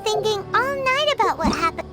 thinking all night about what happened.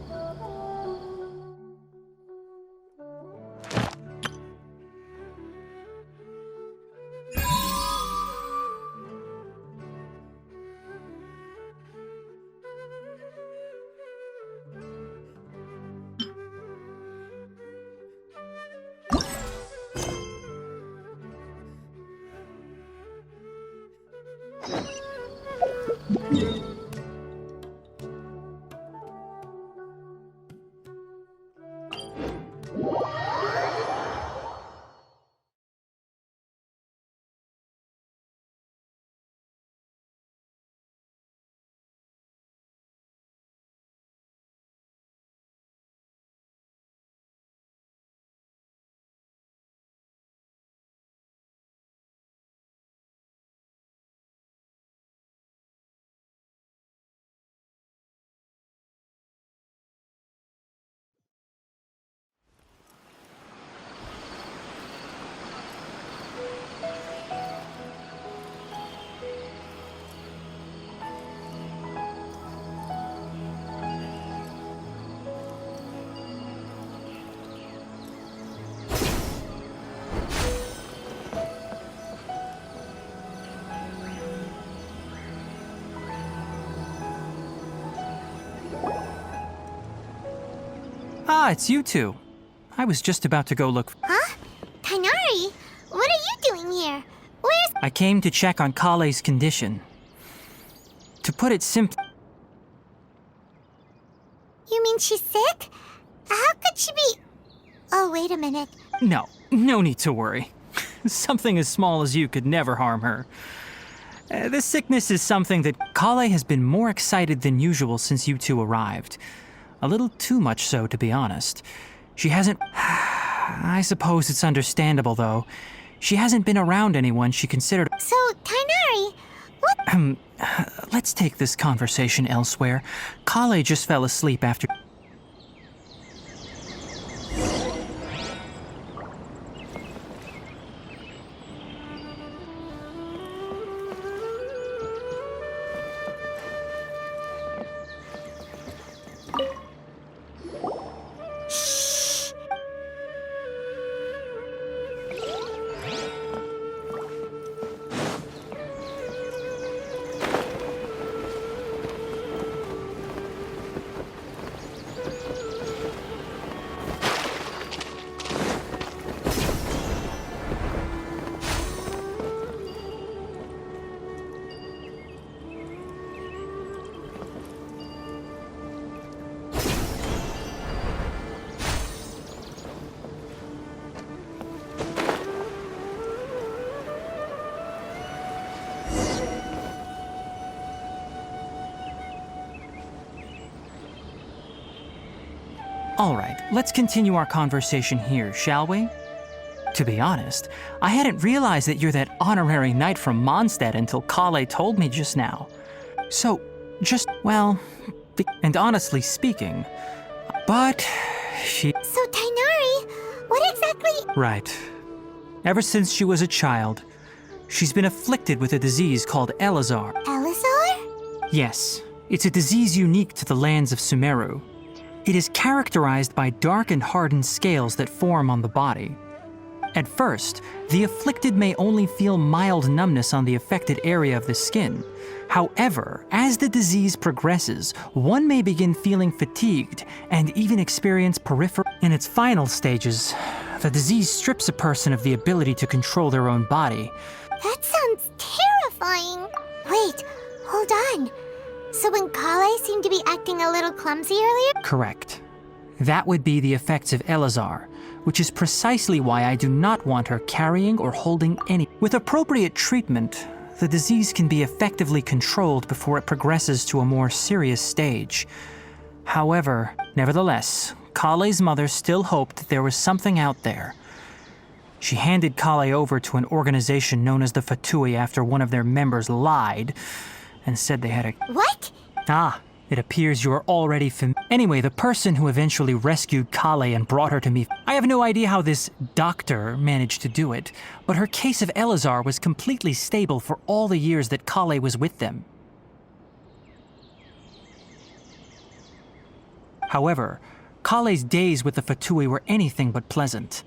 Ah, it's you two. I was just about to go look. Huh? Tegnary? What are you doing here? Where's... I came to check on Kale's condition. To put it simply... You mean she's sick? How could she be... Oh, wait a minute. No need to worry. Something as small as you could never harm her. This sickness is something that Kale has been more excited than usual since you two arrived. A little too much so, to be honest. She hasn't... I suppose it's understandable, though. She hasn't been around anyone she considered... So, Tegnary, what... Let's take this conversation elsewhere. Kale just fell asleep after... All right, let's continue our conversation here, shall we? To be honest, I hadn't realized that you're that honorary knight from Mondstadt until Kale told me just now. So, well, and honestly speaking, but she... So, Tegnary, what exactly... Right. Ever since she was a child, she's been afflicted with a disease called Elazar. Elazar? Yes, it's a disease unique to the lands of Sumeru. It is characterized by dark and hardened scales that form on the body. At first, the afflicted may only feel mild numbness on the affected area of the skin. However, as the disease progresses, one may begin feeling fatigued and even experience peripheral. In its final stages, the disease strips a person of the ability to control their own body. That sounds terrifying. Wait, hold on. So when Kale seemed to be acting a little clumsy earlier? Correct. That would be the effects of Elazar, which is precisely why I do not want her carrying or holding any. With appropriate treatment, the disease can be effectively controlled before it progresses to a more serious stage. However, nevertheless, Kale's mother still hoped that there was something out there. She handed Kale over to an organization known as the Fatui after one of their members lied and said they had a... What? Ah, it appears you are already Anyway, the person who eventually rescued Kale and brought her to me... I have no idea how this doctor managed to do it, but her case of Elazar was completely stable for all the years that Kale was with them. However, Kale's days with the Fatui were anything but pleasant.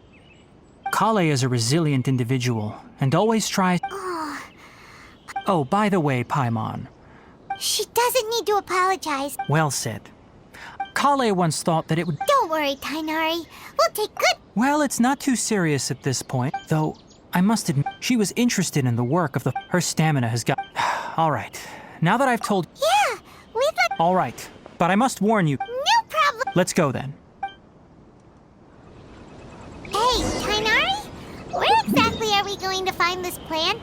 Kale is a resilient individual and always tries. Oh, by the way, Paimon. She doesn't need to apologize. Well said. Kale once thought that it would. Don't worry, Tainari. We'll take good. Well, it's not too serious at this point, though I must admit she was interested in the work of the. Her stamina has got. All right. Now that I've told. Yeah, we'd like. All right, but I must warn you. No problem. Let's go then. Hey, Tainari? Where exactly are we going to find this plant?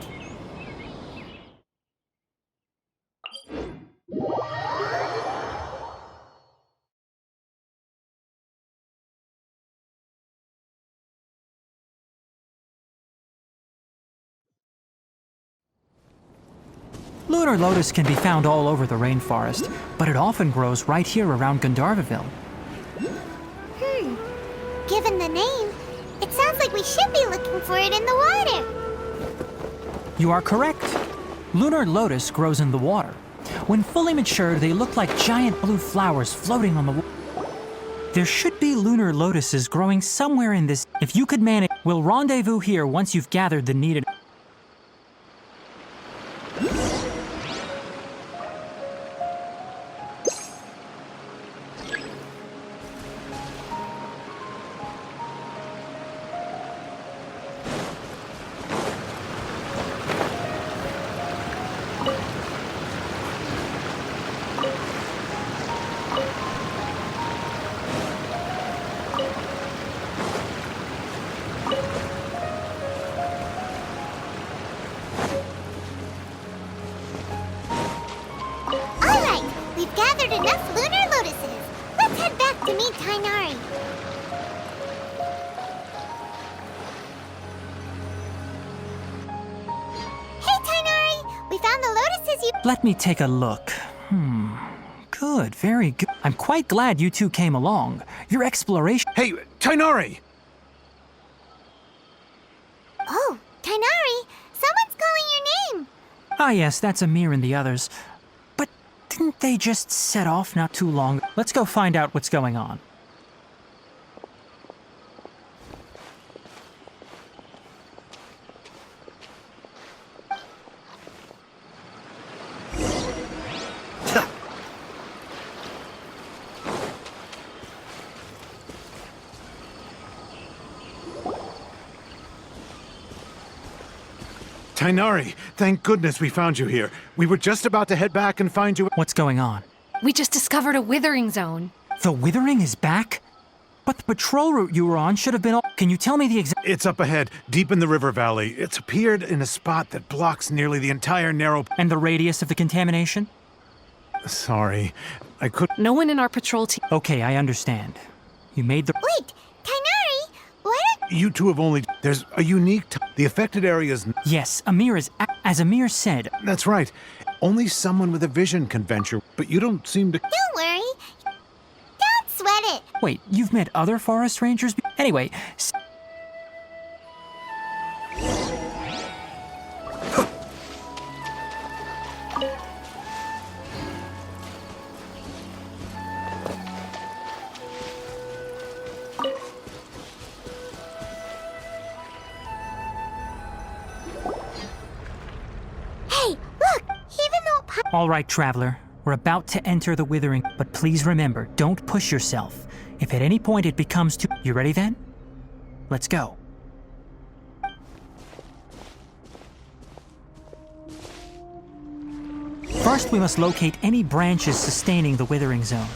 Lunar lotus can be found all over the rainforest, but it often grows right here around Gandharvaville. Given the name, it sounds like we should be looking for it in the water. You are correct. Lunar lotus grows in the water. When fully matured, they look like giant blue flowers floating on the water. There should be lunar lotuses growing somewhere in this. If you could manage, we'll rendezvous here once you've gathered the needed. All right, we've gathered enough lunar lotuses. Let's head back to meet Tainari. Hey, Tainari! We found the lotuses you... Let me take a look. Good, very good. I'm quite glad you two came along. Your exploration. Hey, Tainari! Oh, Tainari! Someone's calling your name! Ah, yes, that's Amir and the others. But didn't they just set off not too long? Let's go find out what's going on. Tainari, thank goodness we found you here. We were just about to head back and find you. What's going on? We just discovered a withering zone. The withering is back? But the patrol route you were on should have been. Can you tell me the exact. It's up ahead, deep in the river valley. It's appeared in a spot that blocks nearly the entire narrow. And the radius of the contamination? Sorry, I couldn't. No one in our patrol team. Okay, I understand. You made the. Wait, Tainari! Why don't... You two have only. There's a unique. The affected areas. Yes, Amir is. As Amir said. That's right. Only someone with a vision can venture, but you don't seem to. Don't worry. Don't sweat it. Wait, you've met other forest rangers? Anyway. Hey, look! Even though... All right, traveler. We're about to enter the withering, but please remember, don't push yourself. If at any point it becomes too... You ready then? Let's go. First, we must locate any branches sustaining the withering zone.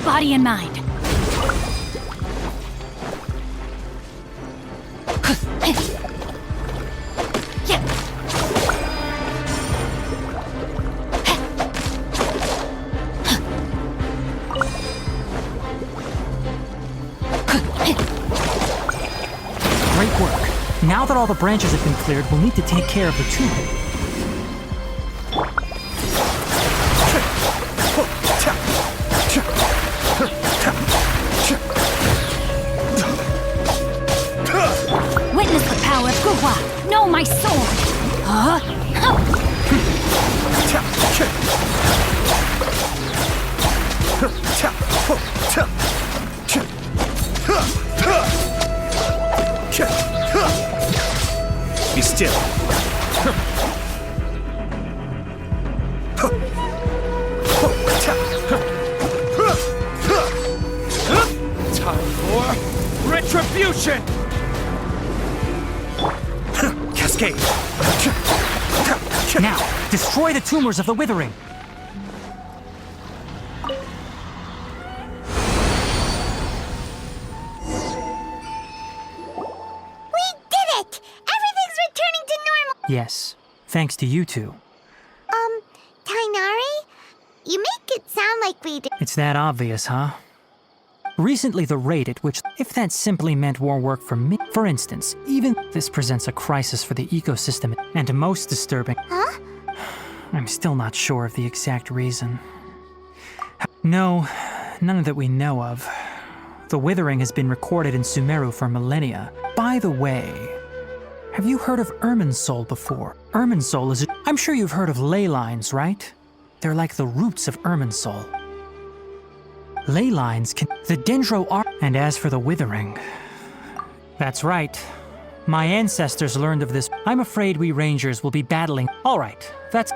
Body and mind. Great work. Now the that all the branches have been cleared, we'll need to take care of the tumor. Witness the power of Guhua. Know my sword. Huh? Be still. Time for retribution! Cascade! Now, destroy the tumors of the withering. We did it! Everything's returning to normal! Yes, thanks to you two. Tainari? You make it sound like we did. It's that obvious, huh? Recently, the rate at which, if that simply meant more work for me, for instance, even this presents a crisis for the ecosystem, and most disturbing. Huh? I'm still not sure of the exact reason. No, none that we know of. The withering has been recorded in Sumeru for millennia. By the way, have you heard of Irminsul before? Irminsul is I'm sure you've heard of ley lines, right? They're like the roots of Irminsul. Ley lines can... The dendro are... And as for the withering... That's right. My ancestors learned of this. I'm afraid we rangers will be battling... All right, that's...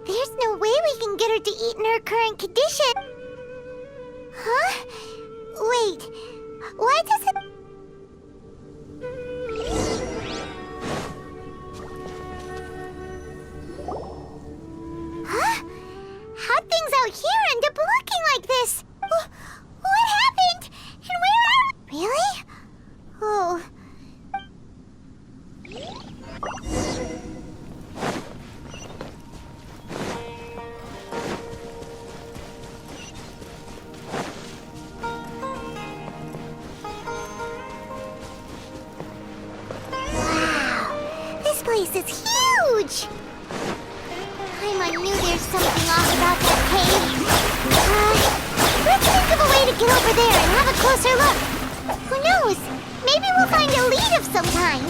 There's no way we can get her to eat in her current condition. Huh? Wait, why does it... Huh? How'd things out here end up looking like this? What happened? And where are we? Really? Oh... This place is huge! I knew there's something off about that cave. Let's think of a way to get over there and have a closer look. Who knows? Maybe we'll find a lead of some kind.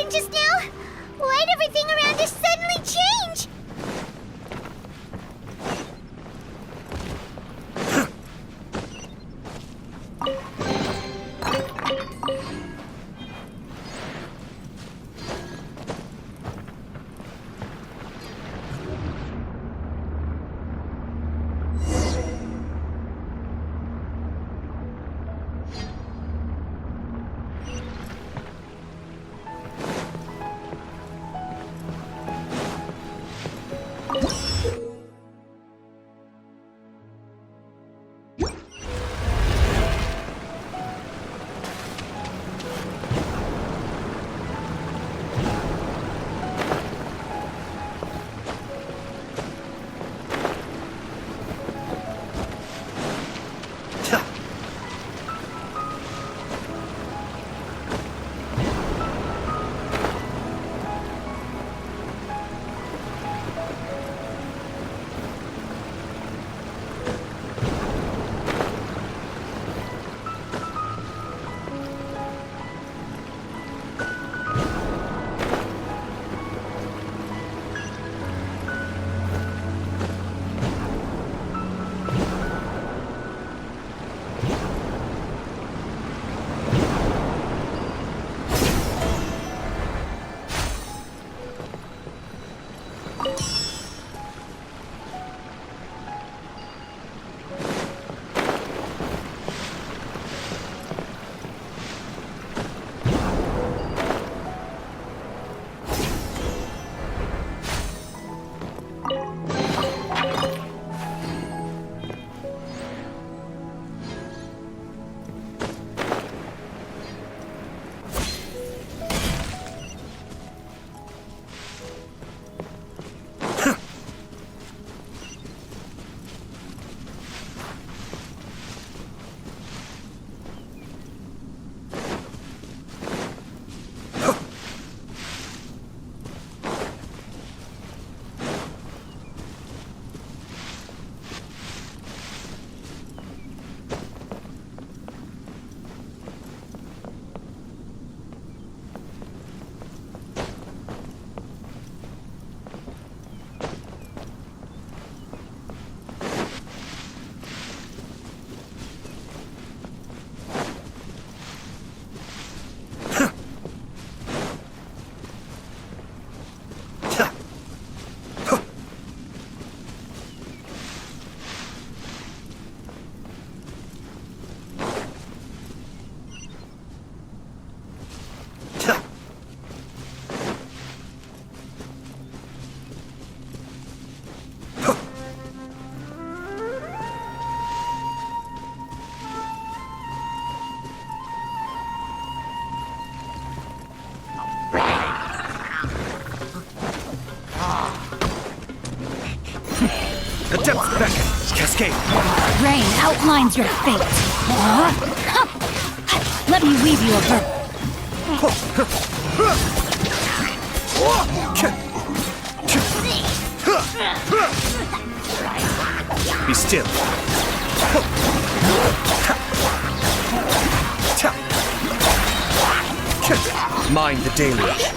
Just now? Why'd everything around us suddenly change? Cascade! Rain outlines your fate. Let me weave you a verb. Be still. Mind the deluge.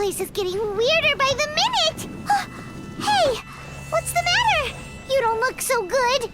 place is getting weirder by the minute! Hey! What's the matter? You don't look so good!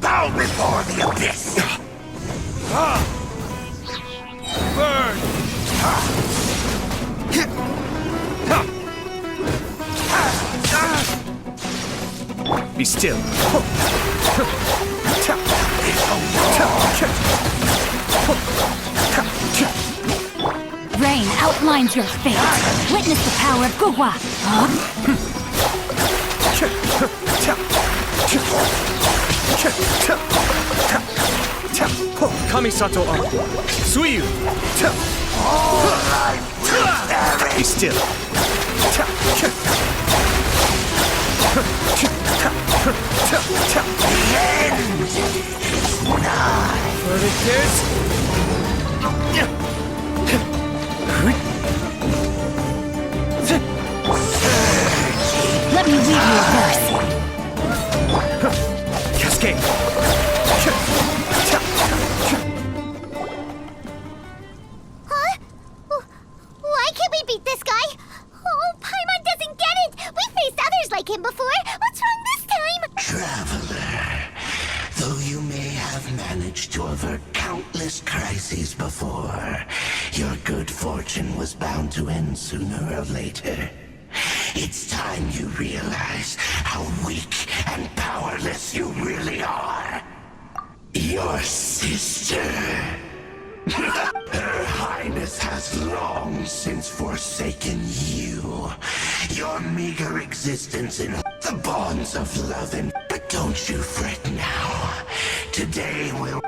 Bow before the abyss! Burn! Be still. Rain outlines your fate. Witness the power of Gugwa. Kamisato Aqua. Suiyu. Be still. Verdict is... Let me read you a verse. Cascade. Huh? Why can't we beat this guy? Oh, Paimon doesn't get it! We faced others like him before! What's wrong this time? Traveler, though you may have managed to avert countless crises before, your good fortune was bound to end sooner or later. It's time you realize how weak and powerless you really are. Your sister. Her Highness has long since forsaken you. Your meager existence in the bonds of love and... But don't you fret now. Today will...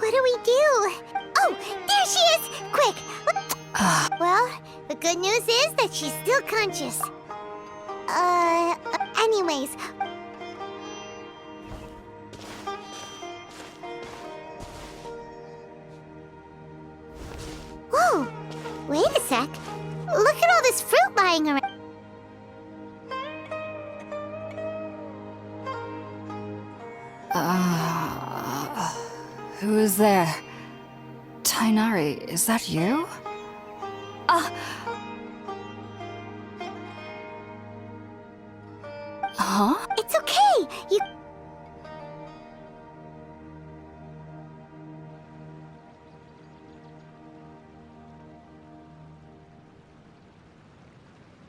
What do we do? Oh, there she is! Quick! Well, the good news is that she's still conscious. Anyways. Whoa! Wait a sec. Look at all this fruit lying around. Who is there? Tainari, is that you? Huh? It's okay. You...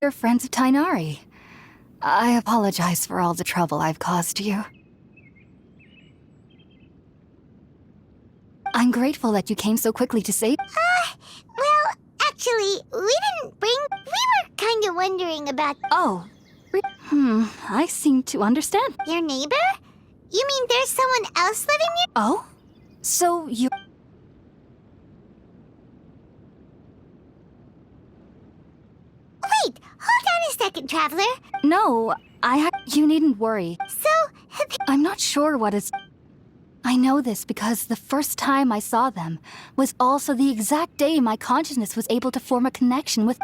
You're friends of Tainari. I apologize for all the trouble I've caused you. I'm grateful that you came so quickly to save... Well, actually, we didn't bring... We were kind of wondering about... Oh. I seem to understand. Your neighbor? You mean there's someone else living here? Oh? So you... Wait, hold on a second, Traveler. No, you needn't worry. So, I'm not sure what is... I know this because the first time I saw them was also the exact day my consciousness was able to form a connection with...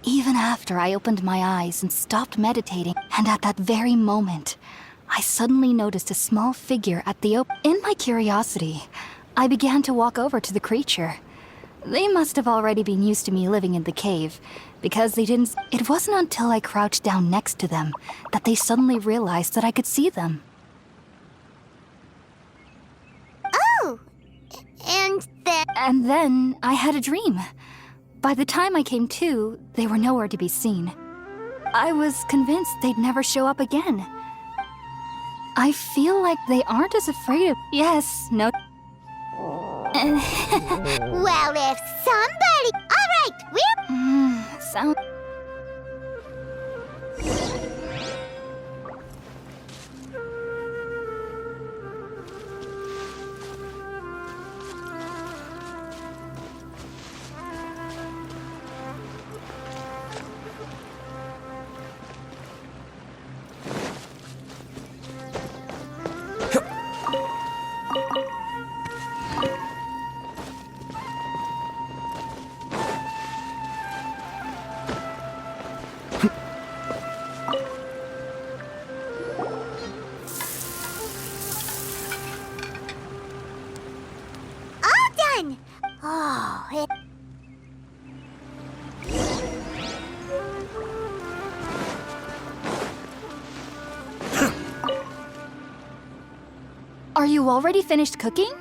Even after I opened my eyes and stopped meditating, and at that very moment, I suddenly noticed a small figure at the In my curiosity, I began to walk over to the creature. They must have already been used to me living in the cave, because they didn't... It wasn't until I crouched down next to them that they suddenly realized that I could see them. oh! And then I had a dream. By the time I came to, they were nowhere to be seen. I was convinced they'd never show up again. I feel like they aren't as afraid of. Yes, no. Well, if somebody... All right, we're... Sound. All done! Oh, it... Are you already finished cooking?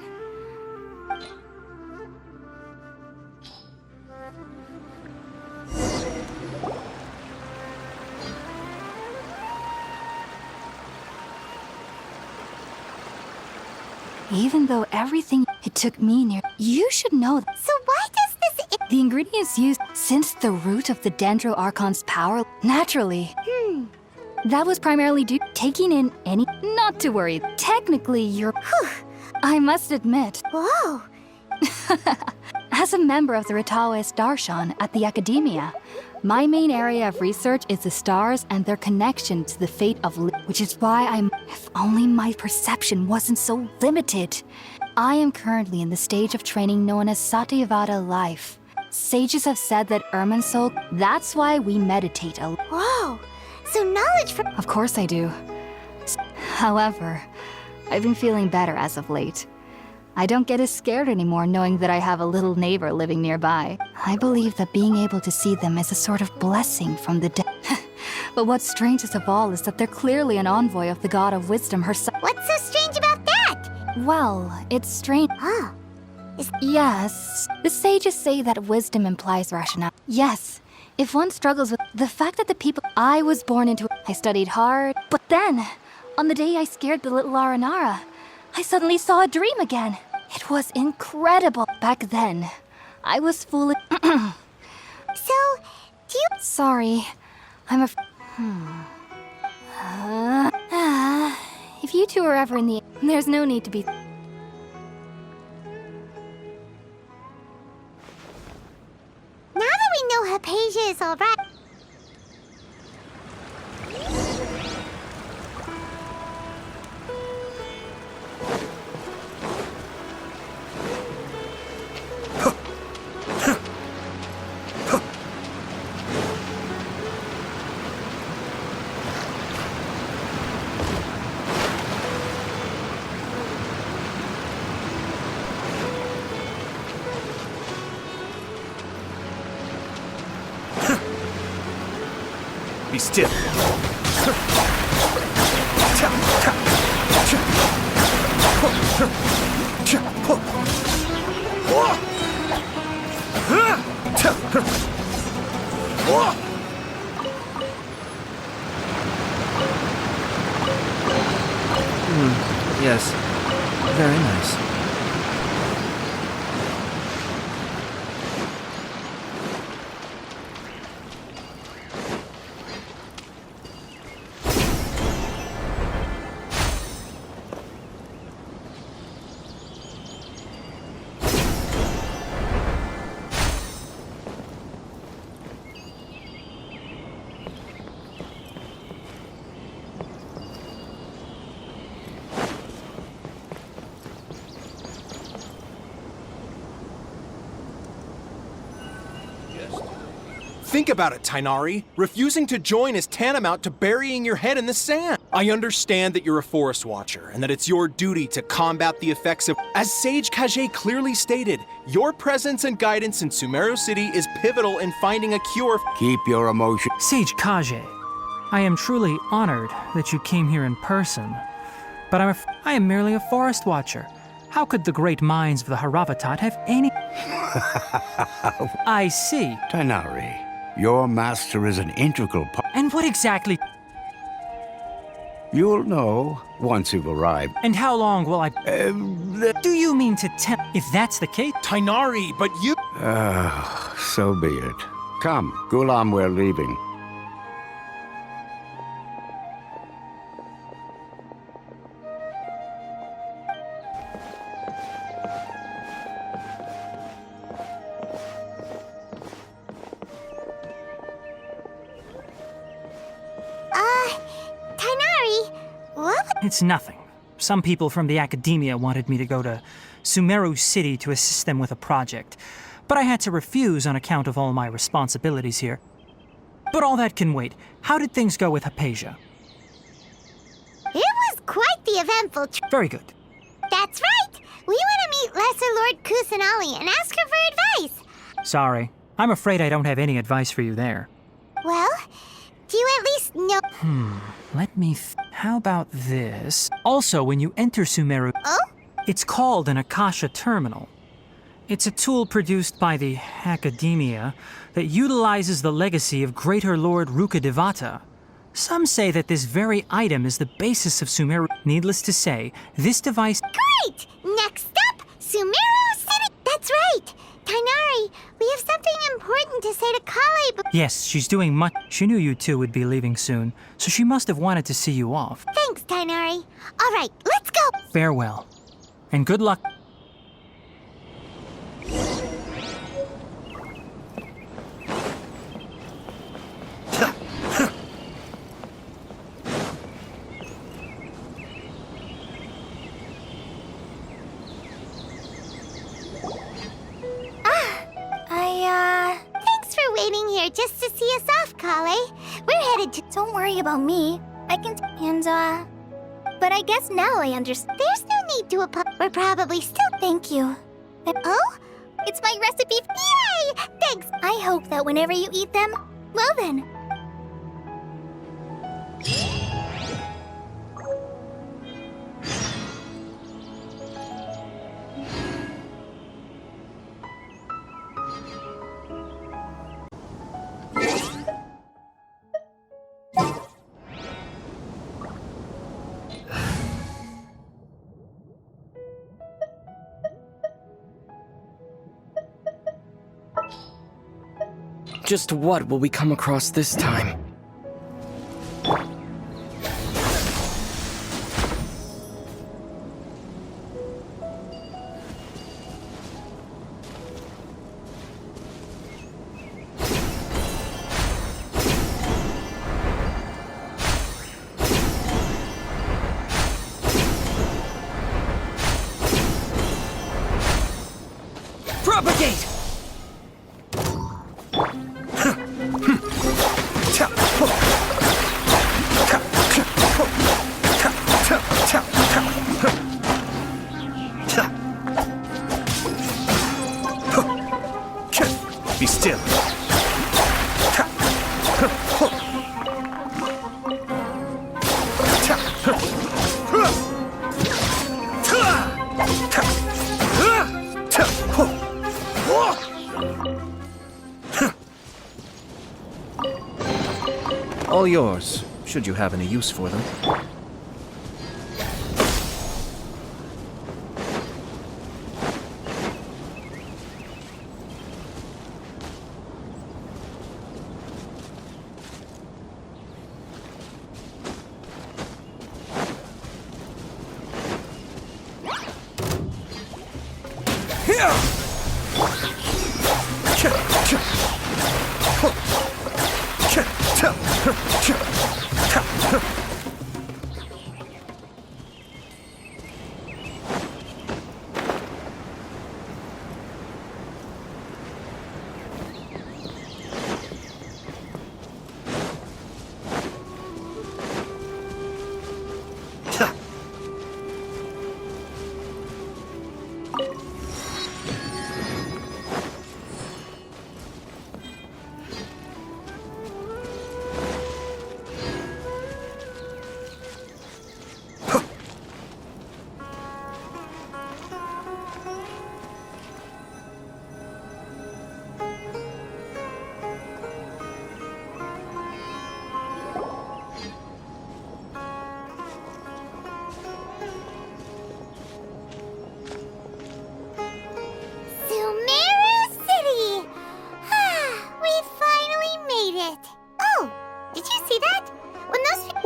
Even though everything it took me near, you should know that So why does this... the ingredients used since the root of the Dendro-Archon's power naturally. That was primarily due to taking in any. Not to worry. Technically, you're. I must admit, Whoa! as a member of the Ritaoist Darshan at the Academia, my main area of research is the stars and their connection to the fate of which is why I'm. If only my perception wasn't so limited. I am currently in the stage of training known as Satyavada life. Sages have said that Irminsul. That's why we meditate a. Whoa! So knowledge from... Of course I do. However, I've been feeling better as of late. I don't get as scared anymore knowing that I have a little neighbor living nearby. I believe that being able to see them is a sort of blessing from the dead. But what's strangest of all is that they're clearly an envoy of the god of wisdom herself. What's so strange about that? Well, it's strange. Huh. Yes, the sages say that wisdom implies rationale. Yes, if one struggles with the fact that the people I was born into, I studied hard, but then, on the day I scared the little Aranara, I suddenly saw a dream again. It was incredible. Back then, I was foolish. So, do you... Sorry, I'm a. If you two are ever in the, there's no need to be. Now that we know Hypatia is all right... Be still. Yes, very nice. Think about it, Tainari. Refusing to join is tantamount to burying your head in the sand. I understand that you're a forest watcher and that it's your duty to combat the effects of... As Sage Kage clearly stated, your presence and guidance in Sumeru City is pivotal in finding a cure. Keep your emotion. Sage Kage, I am truly honored that you came here in person, but I am merely a forest watcher. How could the great minds of the Haravatat have any... I see. Tainari, your master is an integral part. And what exactly... You'll know once you've arrived. And how long will I... Do you mean to tell... If that's the case... Tainari, but you... So be it. Come, Gulam, we're leaving. Tainari, what? It's nothing. Some people from the academia wanted me to go to Sumeru City to assist them with a project, but I had to refuse on account of all my responsibilities here. But all that can wait. How did things go with Hypatia? It was quite the eventful trip. Very good. That's right! We want to meet Lesser Lord Kusanali and ask her for advice. Sorry. I'm afraid I don't have any advice for you there. Well, do you at least know... Let me How about this? Also, when you enter Sumeru... Oh? It's called an Akasha Terminal. It's a tool produced by the academia that utilizes the legacy of Greater Lord Rukkhadevata. Some say that this very item is the basis of Sumeru. Needless to say, this device... Great! Next up, Sumeru City! That's right! Tainari, we have something important to say to Kale, but... Yes, she's doing much... She knew you two would be leaving soon, so she must have wanted to see you off. Thanks, Tainari. All right, let's go! Farewell. And good luck. Thanks for waiting here just to see us off, Kale. We're headed to... Don't worry about me. I can... But I guess now I understand. There's no need to apologize. We're probably still... Thank you. Oh? It's my recipe. Yay! Thanks! I hope that whenever you eat them, well then. Just what will we come across this time? Propagate! Be still. All yours, should you have any use for them.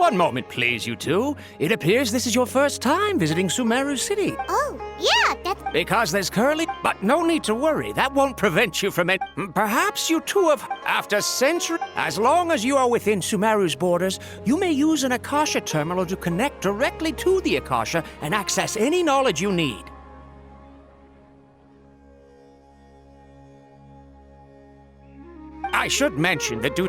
One moment, please, you two. It appears this is your first time visiting Sumeru City. Oh, yeah, that's... Because there's currently... But no need to worry. That won't prevent you from... Perhaps you two have... After centuries... As long as you are within Sumeru's borders, you may use an Akasha terminal to connect directly to the Akasha and access any knowledge you need. I should mention that Oh,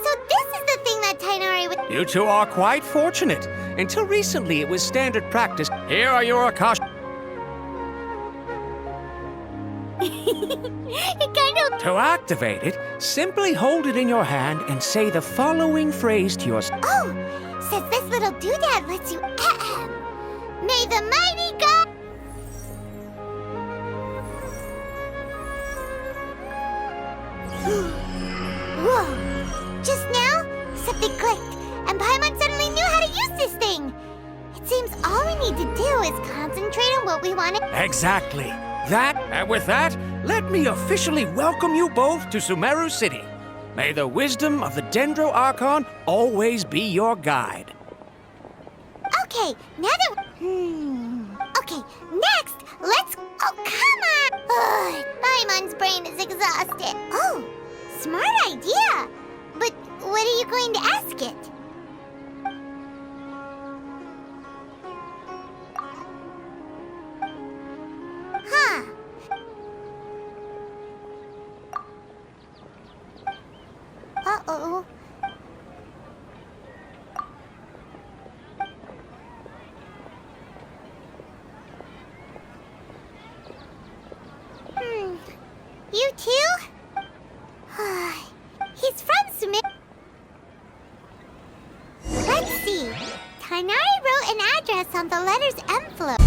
so this is the thing that Tainari would... You two are quite fortunate. Until recently, it was standard practice. Here are your Akasha... It kind of... To activate it, simply hold it in your hand and say the following phrase to yourself. Oh, says this little doodad lets you... May the mighty God... Whoa! Just now, something clicked, and Paimon suddenly knew how to use this thing! It seems all we need to do is concentrate on what we want to... Exactly. And with that, let me officially welcome you both to Sumeru City. May the wisdom of the Dendro Archon always be your guide. Okay, now that... Okay, next, let's... Oh, come on! Ugh, Paimon's brain is exhausted. Oh, smart idea! But what are you going to ask it? Huh. Uh-oh. You too? He's from Sumeru. Let's see. Tainari wrote an address on the letter's envelope.